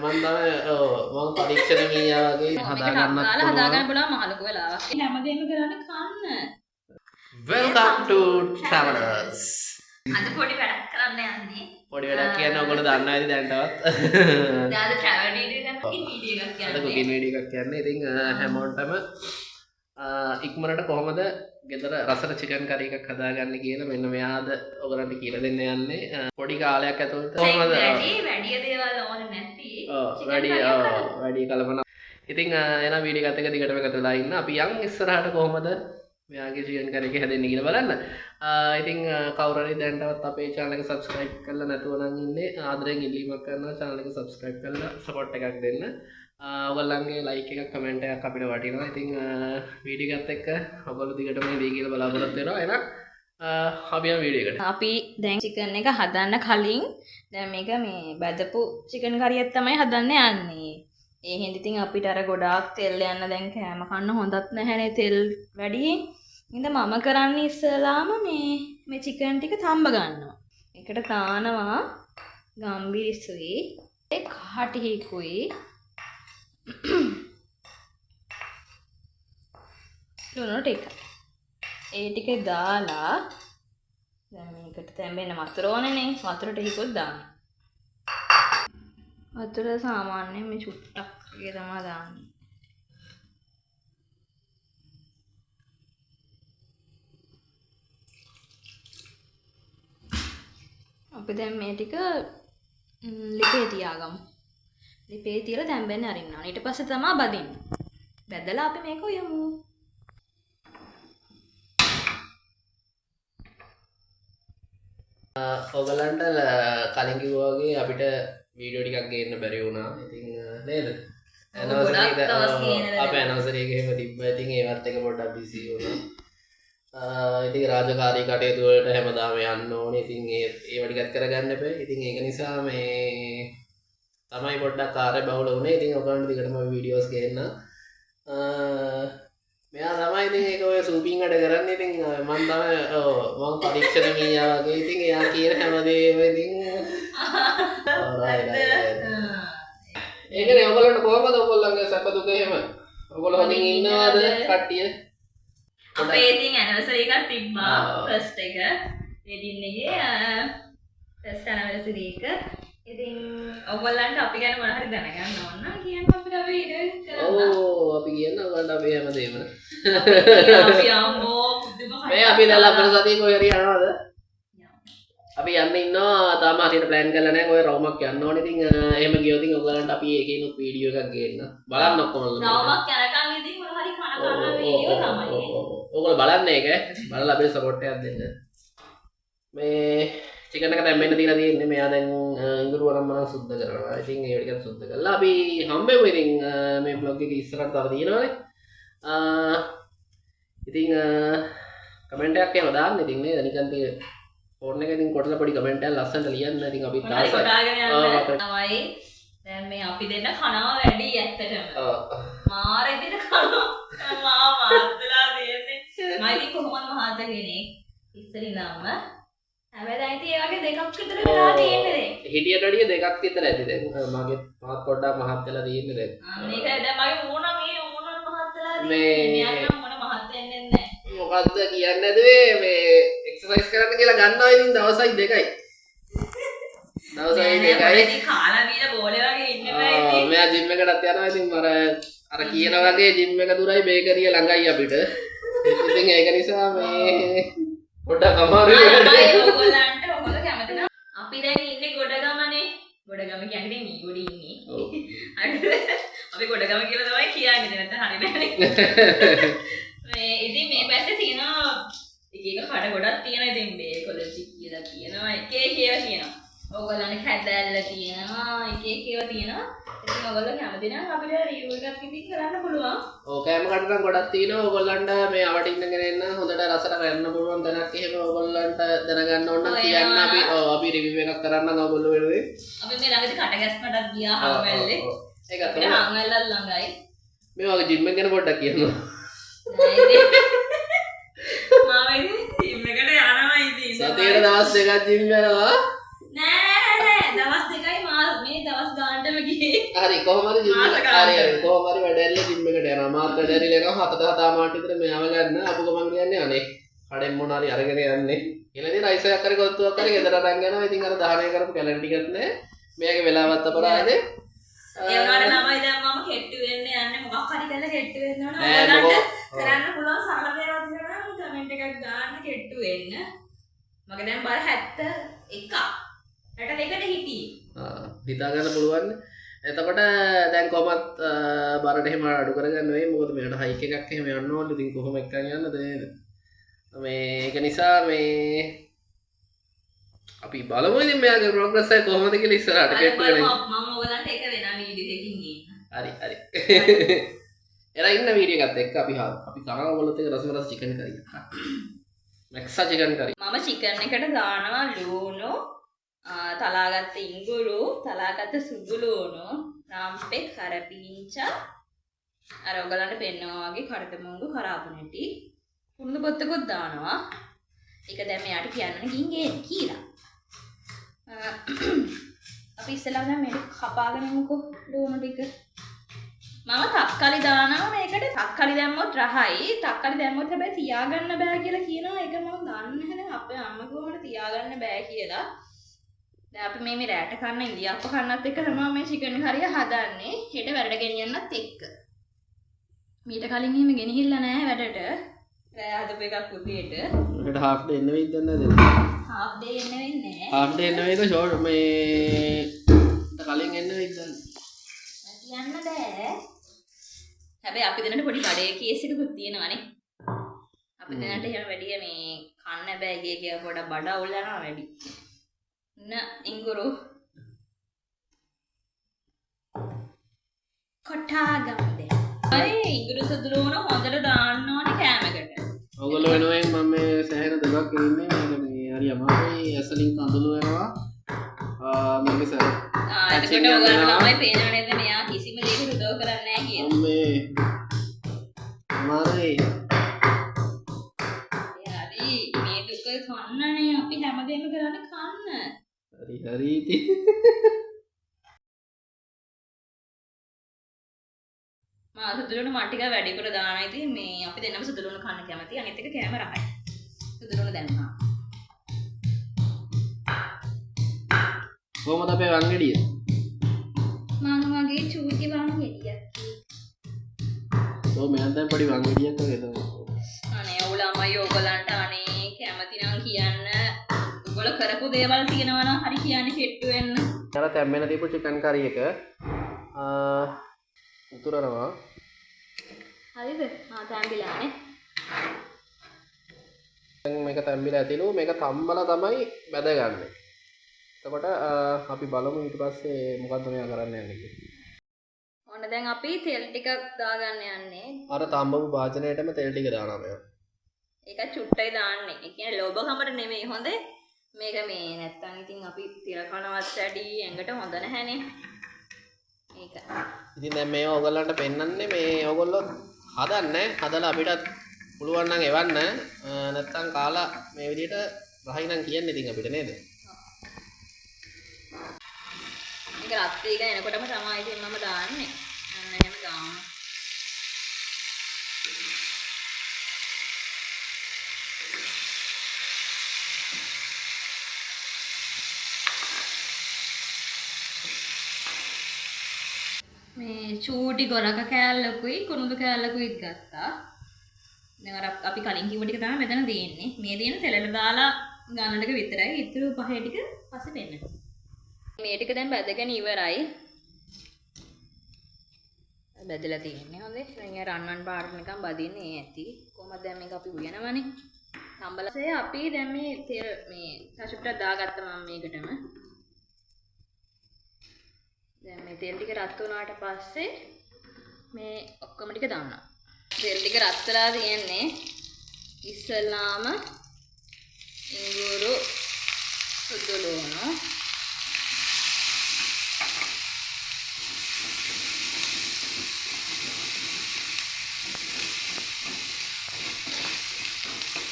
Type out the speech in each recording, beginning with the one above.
මම තමයි මම පරීක්ෂණ මීයා වගේ හදාගන්න පුළුවන් මහ ලොකු වෙලාවක්. හැමදේම කරන්නේ කන්න. Welcome to Travelers. අද පොඩි වැඩක් කරන්න යන්නේ. පොඩි වැඩක් කියන්නේ ඔයගොල්ලෝ දන්නවා ඇති දැන්ටවත්. දැන් අද travel video එකක් කුකින් වීඩියෝ එකක් අද කුකින් වීඩියෝ එකක් කියන්නේ. ඉතින් හැමෝටම ඉක්මනට කොහොමද ගෙදර රසට චිකන් කරි එකක් හදාගන්න කියලා මෙන්න මෙයාද ඔයගලන්ට කියලා දෙන්න යන්නේ. පොඩි කාලයක් ඇතුළත කොහොමද වැඩි දේවල් ඕනේ නැති. වැඩි කලබන. ඉතින් එන වීඩියෝ එකත් එක දිගටම එකතු වෙලා ඉන්න. අපි යන් ඉස්සරහට කොහොමද මෙයාගේ චිකන් කරි එක හැදෙන්නේ කියලා බලන්න. ඉතින් කවුරු හරි දැන්ටවත් අපේ channel එක subscribe කරලා නැතුව නම් ඉන්නේ ආදරෙන් ඉල්ලීමක් කරනවා channel එක subscribe කරලා support එකක් දෙන්න. ඔයගොල්ලන්ගේ like එකක් comment එකක් අපිට වටිනවා. ඉතින් වීඩියෝ එකත් එක්ක ඔයගොල්ලෝ දිගටම ඉඳී කියලා බලාපොරොත්තු වෙනවා. එහෙනම් අපි යමු වීඩියෝ එකට. අපි දැන් චිකන් එක හදන්න කලින් දැන් මේක මේ බදපු චිකන් කරියක් තමයි හදන්න යන්නේ. ඒ හින්දා ඉතින් අපිට අර ගොඩාක් තෙල් යන දැන් කෑම කන්න හොඳත් නැහැනේ තෙල් වැඩි. ඉතින් මම කරන්නේ ඉස්සලාම මේ චිකන් ටික තම්බ ගන්නවා. ඒකට තානවා ගම්බිරිසුයි කහටිකුයි ලුණු ටික. ඒ ටික දාලා දැන් මේකට තැඹෙන වතුර ඕනේනේ. වතුර ටිකකුත් දාන්න. වතුර සාමාන්‍යයෙන් මේ චුට්ටක් වගේ තමයි දාන්නේ. අපි දැන් මේ ටික ලිපේ තියාගමු. ලිපේ තියලා තැම්බෙන්න අරින්න ඕනේ. ඊට පස්සේ තමයි බදින්න. බැදලා අපි මේක උයමු. ඔයගලන්ට කලින් කිව්වා වගේ අපිට වීඩියෝ ටිකක් ගේන්න බැරි වුණා. ඉතින් නේද? අපේ ඇනවසරි එක එහෙම තිබ්බා. ඉතින් ඒවත් එක පොඩ්ඩක් බිසි වුණා. ඉතින් රාජකාරී කටයුතු වලට හැමදාම යන්න ඕනේ. ඉතින් ඒව ටිකක් කරගන්න එපා. ඉතින් ඒක නිසා මේ තමයි පොඩ්ඩක් කාර්ය බහුල වුණේ. ඉතින් ඔයගලන්ට දිගටම වීඩියෝස් ගේන්න. මෙයා තමයි ඉතින් ඒක ඔය සූපින් වැඩ කරන්නේ. ඉතින් මම තමයි මම පරීක්ෂණ මීයා වගේ. ඉතින් එයා කියන හැමදේම ඉතින් ඒකනේ ඔයගලන්ට කොහමද ඔයගොල්ලන්ගේ සැප දුක එහෙම ඔයගොල්ලෝ හදින් ඉන්නවද කට්ටිය? අපේ ඉතින් ඇනිවර්සරි එකක් තිබ්බා ෆස්ට් එක. වෙඩින් එකේ ෆස්ට් ඇනිවර්සරි එක. ඉතින් ඔයගොල්ලන්ට අපි ගැන මොනවා හරි දැනගන්න ඕන නම් කියන්න අපිට අපි වීඩියෝ කරන්න. අපි කියන්න ඔයගොල්ලන්ට අපි හැමදේම. අපි අම්මෝ බුදුම මේ අපි දැන් ලබන සතියේ කොහෙ හරි යනවද? අපි යන්න ඉන්නවා. තාම හරියට plan කරලා නැහැ. ඔය රවුමක් යන්න ඕනේ. ඉතින් එහෙම ගියොත් ඉතින් ඔයගලන්ට අපි ඒකේනුත් වීඩියෝ එකක් ගේන්න. බලන්න ඔක්කොම. රවුමක් යනකම් ඉතින් මොනවා හරි කන වීඩියෝ තමයි. ඔයගොල්ලෝ බලන්න ඒක. බලලා අපිට support එකක් දෙන්න. මේ චිකන් එක දැන් මෙන්න තියලා තියෙන්නේ. මෙයා දැන් ඉඟුරු වරම් මනම් සුද්ධ කරනවා. ඉතින් ඒ ටිකත් සුද්ධ කරලා අපි හම්බෙමු. ඉතින් මේ vlog එක ඉස්සරහට තව තියෙනවානේ. ඉතින් කමෙන්ට් එකක් එහෙම දාන්න. ඉතින් නේද නිකන් තියෙන්නේ ෆෝන් එකෙන් ඉතින් කොටලා පොඩි කමෙන්ට් එකක් ලස්සනට ලියන්න. ඉතින් අපි තාසයි කොටාගෙන යන්න තමයි. දැන් මේ අපි දෙන්න කනවා වැඩි ඇත්තටම. මාර විදිහට කනවා. මා මාත්ලා දෙන්නේ. මම ඉතින් කොහොමද මහත කෙනෙක් ඉස්සරින්ම. හැබැයි දැන් ඉතින් ඒ වගේ දෙකක් විතර වෙලා තියෙන්නේ. හිටියට වැඩිය දෙකක් විතර ඇති දැන්. මගේ මාත් පොඩ්ඩක් මහත් වෙලා තියෙන්නේ දැන්. මේක දැන් මගේ මූණ මහත් වෙලා තියෙන්නේ. මෙයාට මොන මහත් වෙන්නේ නැහැ. මොකද්ද කියන්නේ නැදුවේ මේ එක්සර්සයිස් කරන්න කියලා ගන්නවා. ඉතින් දවසයි දෙකයි. දවසයි දෙකයි. ඉතින් කාලා බීලා බෝලේ වගේ ඉන්න බෑ ඉතින්. මෙයා ජිම් එකටත් යනවා. ඉතින් අර කියන වගේ ජිම් එක දුරයි බේකරිය ළඟයි අපිට. ඉතින් ඒක නිසා මේ පොඩ්ඩක් අමාරුයි. ඔයගොල්ලෝ කැමති නම් අපි දැන් ඉන්නේ ගොඩගමනේ. ගොඩගම කියන්නේ මේ ගොඩ ඉන්නේ. ඔව්. අපි ගොඩගම කියලා තමයි කියන්නේ. නැත්නම් හරියන්නේ. මේ ඉතින් මේ පැත්තේ තියෙනවා එක එක කඩ ගොඩක් තියෙනවා. ඉතින් බේකොලොජි කියලා කියනවා. එක එක ඒවා තියෙනවා. ඔයගොල්ලන්ට කැදැල්ල තියෙනවා. එක එක ඒවා තියෙනවා. ඉතින් ඔයගොල්ලෝ කැමති නම් අපිට රිවිව් එකක් ඉතින් කරන්න පුළුවන්. ඔව් කැම කඩ නම් ගොඩක් තියෙනවා. ඔයගොල්ලන්ට මේ අවට ඉන්නගෙන එන්න හොඳට රසට කරන්න පුළුවන් තැනක් එහෙම ඔයගොල්ලන්ට දැනගන්න ඕන නම් කියන්න. අපි රිවිව් එකක් කරන්න ඔයගොල්ලෝ වෙනුවෙන්. අපි මේ ළඟදී කටගැස්මටත් ගියා හම්වැල්ලේ. ඒක තමයි. හම්වැල්ලත් ළඟයි. මේ වගේ ජිම් එක ගැන පොඩ්ඩක් කියන්න. සතියට දවස් දෙකක් ජිම් යනවා. නෑ දවස් දෙකයි මේ දවස් ගානටම ගියේ. හරි කොහොම හරි ජිම් මාස හරි ගානක්. හරි කොහොම හරි වැඩ ඇරලා ජිම් එකට යනවා. මාත් වැඩ ඇරිලා එනවා 7:00 මාට විතර මෙයාව ගන්න. අපු ගමන් කියන්නේ අනේ කඩෙන් මොන හරි අරගෙන යන්නේ. ඊළඟදී රයිස් එකක් හරි ගොත්තුවක් හරි ගෙදර අරන් යනවා. ඉතින් අර දහනය කරපු කැලරි ටිකක් නෑ. මෙයාගේ වෙලාවත් අපරාධේ. ඒ වුණාට තමයි දැන් මම කෙට්ටු වෙන්න යන්නේ මොකක් හරි කරලා කෙට්ටු වෙන්න ඕන. නෑ, ඔයාලට මොකෝ- කරන්න පුළුවන් සරල දේවල් තියෙනවා නම් කමෙන්ට් එකක් දාන්න කෙට්ටු වෙන්න. මගේ දැන් බර 71. 62ට හිටියේ. හිතා ගන්න පුළුවන්. එතකොට දැන් කොහොමත් බරට එහෙම අඩු කරගන්න වෙයි. මොකද මෙයාට හයික් එකක් එහෙම යන්න ඕනේ. ඉතින් කොහොම එක්කන් යන්නද නේද? මේ ඒක නිසා මේ අපි බලමු ඉතින් මෙයාගේ ප්‍රෝග්‍රස් එක කොහොමද කියලා ඉස්සරහට කෙට්ටු වෙන්නේ. මම ඔයගලන්ට එක වෙන වීඩියෝ එකකින් ගේන්න. හරි හරි. එලා ඉන්න වීඩියෝ එකත් එක්ක අපි කරා ඔයගොල්ලොත් එක්ක රසම රස චිකන් කරි. මැක්සා චිකන් කරි. මම චිකන් එකට දානවා ලුණු, තලාගත්ත ඉඟුරු, තලාගත්ත සුදු ලුණු, රාම්පෙක්, කරපිංචා, අර ඔයගලන්ට පෙන්නවා වගේ කරටමුංගු කරාපුනටි, කුණු පොත්තකුත් දානවා. ඒක දැන් මෙයාට කියන්න ගින් ගේන්න කියලා. අපි ඉස්සෙල්ලාම දැන් මේක කපාගෙන යමුකෝ ලුණු ටික. මම තක්කාලි දානවා මේකට. තක්කාලි දැම්මොත් රහයි. තක්කාලි දැම්මොත් හැබැයි තියාගන්න බෑ කියලා කියනවා. ඒක මම දන්නේ නැහැ. දැන් අපේ අම්මා කිව්වා මට තියාගන්න බෑ කියලා. දැන් අපි මේ රැට කන්න ඉන්දියාප්ප කන්නත් එක්ක තමයි මේ චිකන් හරිය හදන්නේ. හෙට වැඩට ගෙනියන්නත් එක්ක. මීට කලින් එහෙම ගෙනහිල්ලා නැහැ වැඩට. රෑ හදපු එකක් උදේට. ඒකට half day එන්න වෙයිද නැද්ද? half day එන්න වෙන්නේ නැහැ. half day එන්න වෙයිද short මේ කලින් එන්න වෙයිද? කියන්න බෑ. හැබැයි අපි දෙන්නට පොඩි බඩේ කේස් එකකුත් තියෙනවානේ. අපි දෙන්නට එහෙම වැඩි මේ කන්න බෑ කිය පොඩ බඩ අවුල් යනවා වැඩි. ඉංගුරු කොටාගමද. අය ඉංගුරු සුදු ලුණු හොඳට දාන්න ඕනේ කෑමකට. ඔයගොල්ලෝ වෙනුවෙන් මම මේ සෑහෙන දෙකක් ඉන්නේ. මේක මේ හරි අමාරුයි. ඇසලින් කඳුළු වෙනවා. මේක සර්. එතකොට ඔයගොල්ලෝ ළමයි පේනව නේද මෙයා කිසිම දෙයක උදව් කරන්නේ නැහැ කියලා. අම්මේ අමාරුයි. හරි මේ දුක කන්නනේ අපි හැමදේම කරන්නේ කන්න. හරි හරි ඉතින් මා සුදුලුණු මට ටික වැඩිපුර දානවා. ඉතින් මේ අපි දෙන්නම සුදුලුණු කන්න කැමති. අනිත් එක කැම රහයි. සුදුලුණු දැම්මා. කොහොමද අපේ වංගෙඩිය? මම වගේ චූටි වංගෙඩියක්. මෙයා දැන් පොඩි වංගෙඩියක් වගේ තමයි. අනේ ඔය ළමයි ඕගලන්ට අනේ කැමති නම් කියන්න. ඔයගොල්ලෝ කරපු දේවල් තියෙනවා නම් හරි කියන්නේ කෙට්ටු වෙන්න. යාලා තැම්බෙන දීපු චිකන් කරි එක උතුරනවා. හරිද? තැම්බිලානේ. දැන් මේක තැම්බිලා ඇතිලු මේක තම්බලා තමයි බැදගන්නේ. එතකොට අපි බලමු ඊට පස්සේ මොකද්ද මෙයා කරන්න යන්නේ කියලා. ඔන්න දැන් අපි තෙල් ටිකක් දාගන්න යන්නේ. අර තම්බපු භාජනයටම තෙල් ටික දානවා මෙයා. ඒක චුට්ටයි දාන්නේ. ඒ කියන්නේ ලෝභකමට නෙමෙයි හොඳේ. මේක මේ නැත්තම් ඉතින් අපි තිර කනවත් වැඩි ඇඟට හොඳ නැහැනේ. ඒක. ඉතින් දැන් මේව ඔයගොල්ලන්ට පෙන්වන්නේ මේ ඔයගොල්ලෝ හදන්නේ හදලා අපිට පුළුවන් නම් එවන්න නැත්තම් කාලා මේ විදිහට රහයි නම් කියන්නේ ඉතින් අපිට නේද? මේක රත් වේගන එනකොටම තමයි ඉතින් මම දාන්නේ. අන්න එහෙම දාන්න. මේ චූටි ගොරක කෑල්ලකුයි කුණුදු කෑල්ලකුයිත් ගත්තා. දැන් අර අපි කලින් කිව්ව ටික තමයි මෙතන දෙන්නේ. මේ දෙන තෙලට දාලා ගන්නන එක විතරයි. ඊටු පහේ ටික පස්සේ දෙන්න. මේ ටික දැන් බැදගෙන ඉවරයි. බැදලා තියෙන්නේ හොඳේ. දැන් අර අන්නන් පාට නිකන් බදින්නේ ඇති. කොහමද දැන් මේක අපි උයනවනේ. සම්බලසේ අපි දැන් මේ තෙල් මේ සෂුප්ට දාගත්තා මම මේකටම. දැන් මේ තෙල් ටික රත් වුණාට පස්සේ මේ ඔක්කොම ටික දානවා. තෙල් ටික රත් වෙලා තියෙන්නේ. ඉස්සෙල්ලාම ඉඟුරු සුදු ලුණු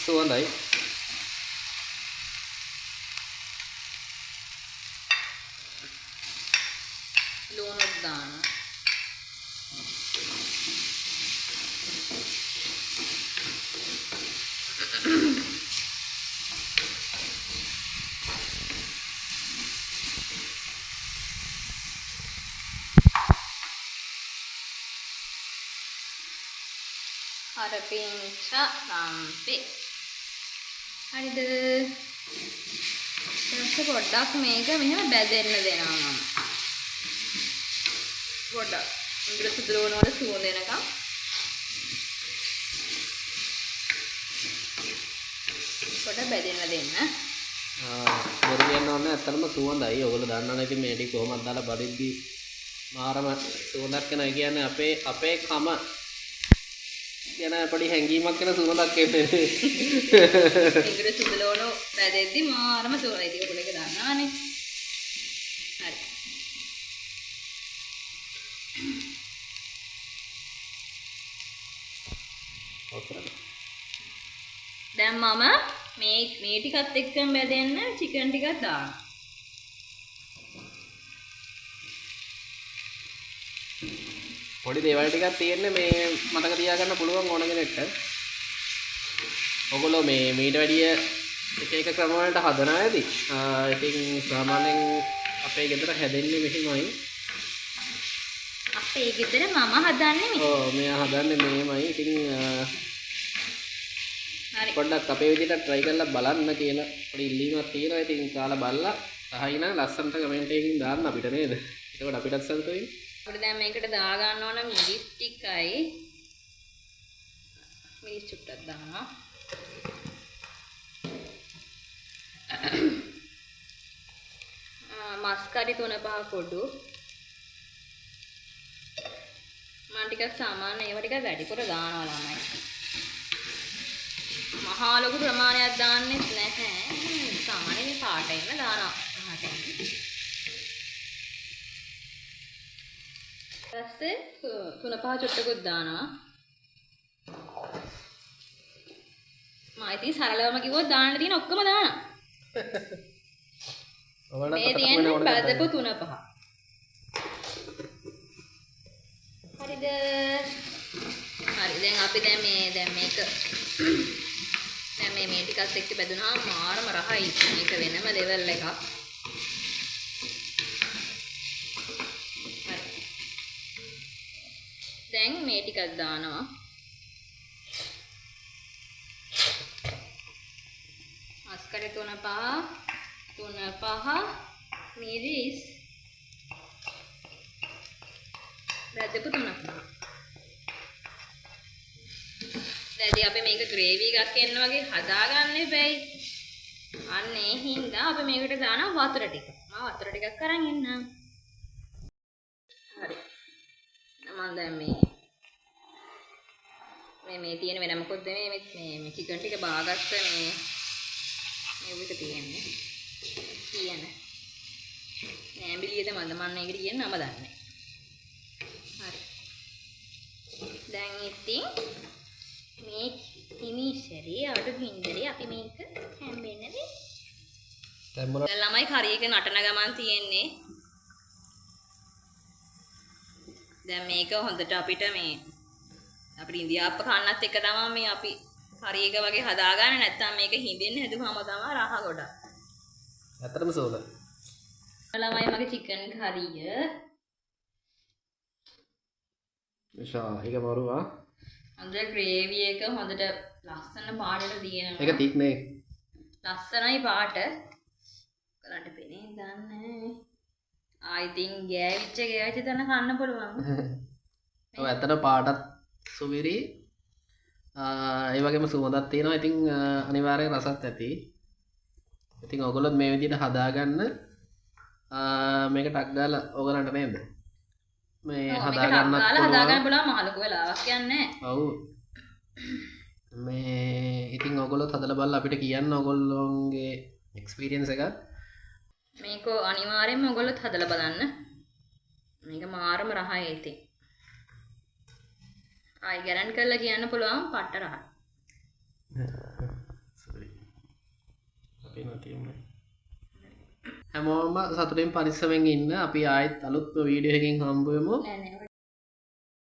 සුවඳයි. ලුණු අර පිංච රම්පේ. හරිද? ඊට පොඩ්ඩක් මේක මෙහෙම බැදෙන්න දෙනවා මම. පොඩ්ඩක් ඉංග්‍රීසි සුදුලෝන වල සුවඳ එනකම්. පොඩ්ඩක් බැදෙන්න දෙන්න. බොරු කියන්න ඕනේ ඇත්තටම සුවඳයි. ඔයගොල්ලෝ දන්නවනේ ඉතින් මේ ටික කොහොමද දාලා බදිද්දි මාරම සුවඳක් එනවා. ඒ කියන්නේ අපේ කම ගැන පොඩි හැඟීමක් වෙන සුවඳක් එන්නේ. ඉංග්‍රීසි සුදුලෝන බැදෙද්දි මාරම සුවඳයි. ඒක පොඩ්ඩක් දාන්නවානේ. හරි. දැන් මම මේ ටිකත් එක්කම බැදෙන්න චිකන් ටිකක් දානවා. පොඩි දේවල් ටිකක් තියෙන්නේ මේ මතක තියාගන්න පුළුවන් ඕන කෙනෙක්ට. ඔයගොල්ලෝ මේ මීට වැඩිය එක ක්‍රම වලට හදනවා ඇති. ඉතින් සාමාන්‍යයෙන් අපේ ගෙදර හැදෙන්නේ මෙහිමයි. අපේ ගෙදර මම හදන්නේ මේ. ඔව් මෙයා හදන්නේ මෙහෙමයි. ඉතින් හරි. පොඩ්ඩක් අපේ විදිහට try කරලා බලන්න කියලා පොඩි ඉල්ලීමක් තියෙනවා. ඉතින් කාලා බලලා සහයින ලස්සනට කමෙන්ට් එකකින් දාන්න අපිට නේද? එතකොට අපිටත් සතුටුයි. අපිට දැන් මේකට දා ගන්න ඕන මිරිස් ටිකයි. මිරිස් චුට්ටක් දානවා. මස්කරි 3-5 කොඩු. මම ටිකක් සාමාන්‍ය ඒවා ටිකක් වැඩිපුර දානවා ළමයි. මහා ලොකු ප්‍රමාණයක් දාන්නෙත් නැහැ. සාමාන්‍ය මේ පාටෙන්න දානවා. ඊපස්සේ 3-5 චුට්ටකුත් දානවා. මම ඉතින් සරලවම කිව්වොත් දාන්න තියෙන ඔක්කොම දානවා. මේ තියෙන්නේ බදපු 3-5. හරිද? හරි. දැන් අපි දැන් මේක දැන් මේ ටිකත් එක්ක බැදුනා මාරම රහයි. මේක වෙනම ලෙවල් එකක්. හරි. දැන් මේ ටිකක් දානවා. මස්කරේ 3-5 මිරිස් බැදපු 3-5. දැන් අපි මේක ග්‍රේවි එකක් එන්න වගේ හදාගන්න එපැයි. අන්න ඒ හින්දා අපි මේකට දානවා වතුර ටික. මම වතුර ටිකක් අරන් එන්නම්. හරි. මම දැන් මේ තියෙන වෙන මොකොත් නෙමෙයි මේ චිකන් ටික බාගත්ත මේ විදිහට තියෙන්නේ. කියන. නෑඹිලියද මන්ද මන්න ඒකට කියන නම දන්නේ. හරි. දැන් ඉතින් මේ හිමිසරි අඩු බින්දරේ අපි මේක හැම්බෙන්නේ. දැන් ළමයි කරි එක නටන ගමන් තියෙන්නේ. දැන් මේක හොඳට අපිට ඉන්දියාප්ප කන්නත් එක තමයි මේ අපි කරි එක වගේ හදාගන්න. නැත්නම් මේක හිඳින්න හැදුවාම තමයි රහ ගොඩක්. ඇත්තටම සෝල. ළමයි මගේ චිකන් කරිය. ඒක මරුවා. අnder gravy එක හොඳට ලස්සන පාටට දිනනවා. ඒක තික්නේ. ලස්සනයි පාට. කරන්ට පෙනේ දන්නේ. I think ගෑවිච්ච තැන කන්න පුළුවන්. ඔව් ඇත්තට පාටත් සුවිරි. ඒ වගේම සුවඳක් තියෙනවා. ඉතින් අනිවාර්යෙන් රසත් ඇති. ඉතින් ඔයගොල්ලෝ මේ විදිහට හදාගන්න මේක ටක් ගාලා ඕගලන්ට නේද? මේ හදාගන්න පුළුවන් මහ ලොකු වෙලාවක් යන්නේ. ඔව්. මේ ඉතින් ඔයගොල්ලෝ හදලා බලලා අපිට කියන්න ඔයගොල්ලෝගේ එක්ස්පීරියන්ස් එක. මේක අනිවාර්යෙන්ම ඔයගොල්ලොත් හදලා බලන්න. මේක මාරම රහයි ඉතින්. ආයි ගැරන්ටි කරලා කියන්න පුළුවන් පට්ට රහයි. සෝරි. අපි නැතිවෙන්නේ. හැමෝම සතුටින් පරිස්සමෙන් ඉන්න. අපි ආයෙත් අලුත් වීඩියෝ එකකින් හම්බ වෙමු. නෑ නෑ